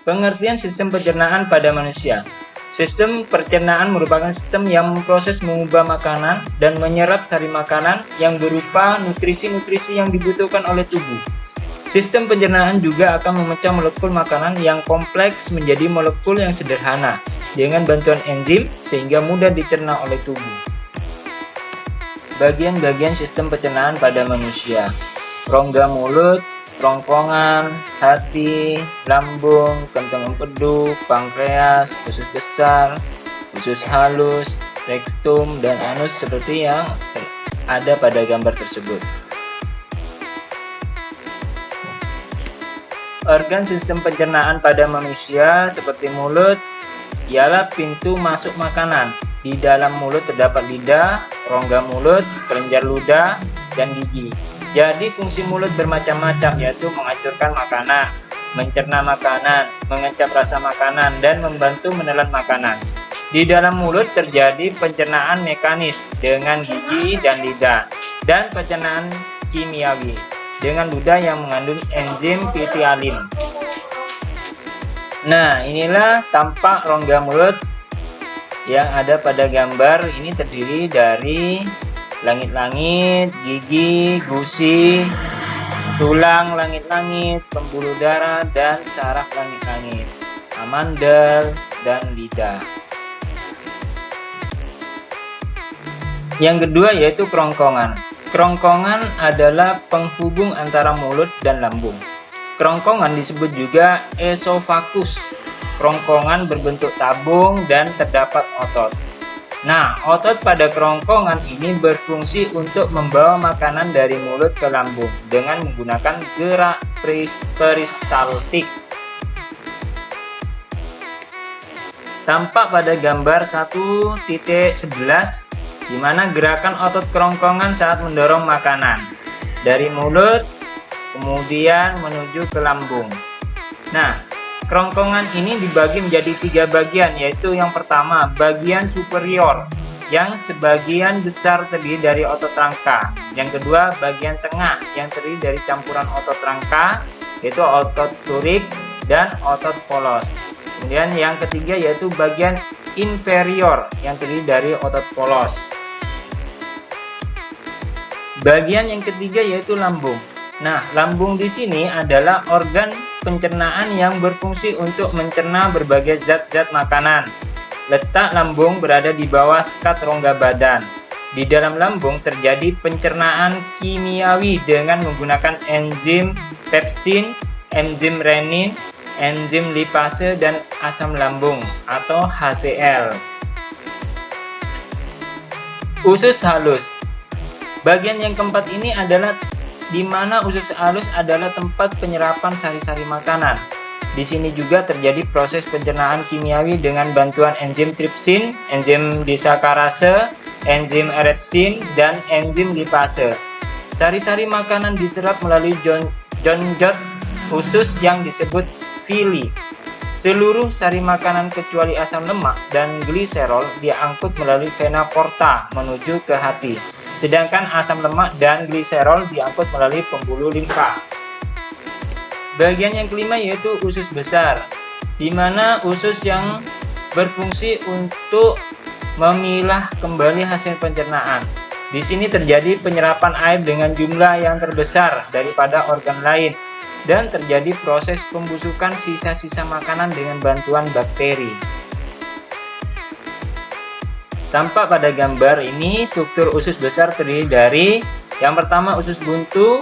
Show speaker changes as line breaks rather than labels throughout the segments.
Pengertian sistem pencernaan pada manusia. Sistem pencernaan merupakan sistem yang memproses mengubah makanan dan menyerap sari makanan yang berupa nutrisi-nutrisi yang dibutuhkan oleh tubuh. Sistem pencernaan juga akan memecah molekul makanan yang kompleks menjadi molekul yang sederhana dengan bantuan enzim sehingga mudah dicerna oleh tubuh. Bagian-bagian sistem pencernaan pada manusia. Rongga mulut, kerongkongan, hati, lambung, kentang empedu, pankreas, usus besar, usus halus, rektum, dan anus seperti yang ada pada gambar tersebut. Organ sistem pencernaan pada manusia seperti mulut ialah pintu masuk makanan. Di dalam mulut terdapat lidah, rongga mulut, kelenjar ludah, dan gigi. Jadi fungsi mulut bermacam-macam, yaitu menghancurkan makanan, mencerna makanan, mengecap rasa makanan, dan membantu menelan makanan. Di dalam mulut terjadi pencernaan mekanis dengan gigi dan lidah, dan pencernaan kimiawi dengan ludah yang mengandung enzim pitialin. Nah, inilah tampak rongga mulut yang ada pada gambar. Ini terdiri dari langit-langit, gigi, gusi, tulang langit-langit, pembuluh darah, dan saraf langit-langit, amandel, dan lidah. Yang kedua yaitu kerongkongan. Kerongkongan adalah penghubung antara mulut dan lambung. Kerongkongan disebut juga esofagus. Kerongkongan berbentuk tabung dan terdapat otot. Nah, otot pada kerongkongan ini berfungsi untuk membawa makanan dari mulut ke lambung dengan menggunakan gerak peristaltik. Tampak pada gambar 1.11 di mana gerakan otot kerongkongan saat mendorong makanan dari mulut kemudian menuju ke lambung. Nah, kerongkongan ini dibagi menjadi 3 bagian, yaitu yang pertama bagian superior yang sebagian besar terdiri dari otot rangka. Yang kedua bagian tengah yang terdiri dari campuran otot rangka yaitu otot turik dan otot polos. Kemudian yang ketiga yaitu bagian inferior yang terdiri dari otot polos. Bagian yang ketiga yaitu lambung. Nah, lambung di sini adalah organ pencernaan yang berfungsi untuk mencerna berbagai zat-zat makanan. Letak lambung berada di bawah sekat rongga badan. Di dalam lambung terjadi pencernaan kimiawi dengan menggunakan enzim pepsin, enzim renin, enzim lipase, dan asam lambung atau HCl. Usus halus. Bagian yang keempat ini adalah di mana usus halus adalah tempat penyerapan sari-sari makanan. Di sini juga terjadi proses pencernaan kimiawi dengan bantuan enzim tripsin, enzim disakarase, enzim erepsin, dan enzim lipase. Sari-sari makanan diserap melalui jonjot usus yang disebut villi. Seluruh sari makanan kecuali asam lemak dan gliserol diangkut melalui vena porta menuju ke hati. Sedangkan asam lemak dan gliserol diangkut melalui pembuluh limfa. Bagian yang kelima yaitu usus besar, di mana usus yang berfungsi untuk memilah kembali hasil pencernaan. Di sini terjadi penyerapan air dengan jumlah yang terbesar daripada organ lain dan terjadi proses pembusukan sisa-sisa makanan dengan bantuan bakteri. Tampak pada gambar ini struktur usus besar terdiri dari yang pertama usus buntu,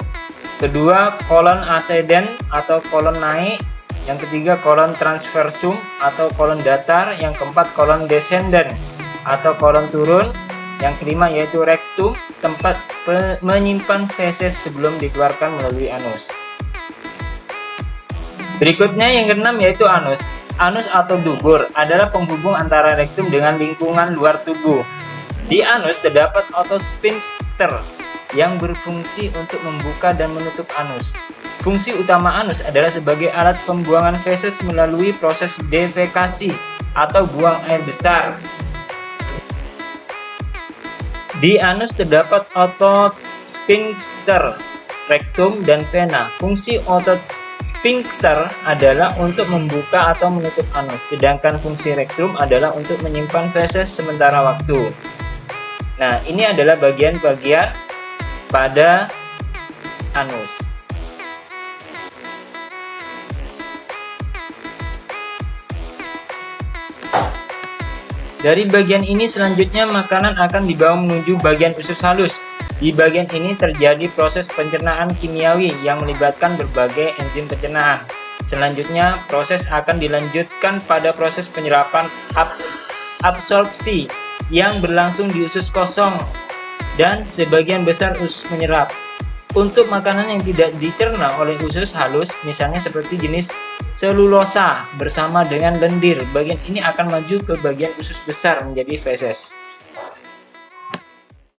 kedua kolon ascendens atau kolon naik, yang ketiga kolon transversum atau kolon datar, yang keempat kolon descendens atau kolon turun, yang kelima yaitu rektum, tempat menyimpan feses sebelum dikeluarkan melalui anus. Berikutnya yang keenam yaitu anus. Anus atau dubur adalah penghubung antara rektum dengan lingkungan luar tubuh. Di anus terdapat otot sphincter yang berfungsi untuk membuka dan menutup anus. Fungsi utama anus adalah sebagai alat pembuangan feses melalui proses defekasi atau buang air besar. Di anus terdapat otot sphincter, rektum, dan vena. Fungsi otot Sphincter adalah untuk membuka atau menutup anus, sedangkan fungsi rektum adalah untuk menyimpan feses sementara waktu. Nah, ini adalah bagian-bagian pada anus. Dari bagian ini selanjutnya makanan akan dibawa menuju bagian usus halus. Di bagian ini terjadi proses pencernaan kimiawi yang melibatkan berbagai enzim pencernaan. Selanjutnya proses akan dilanjutkan pada proses penyerapan absorpsi yang berlangsung di usus kosong dan sebagian besar usus menyerap. Untuk makanan yang tidak dicerna oleh usus halus, misalnya seperti jenis selulosa bersama dengan lendir, bagian ini akan maju ke bagian usus besar menjadi feses.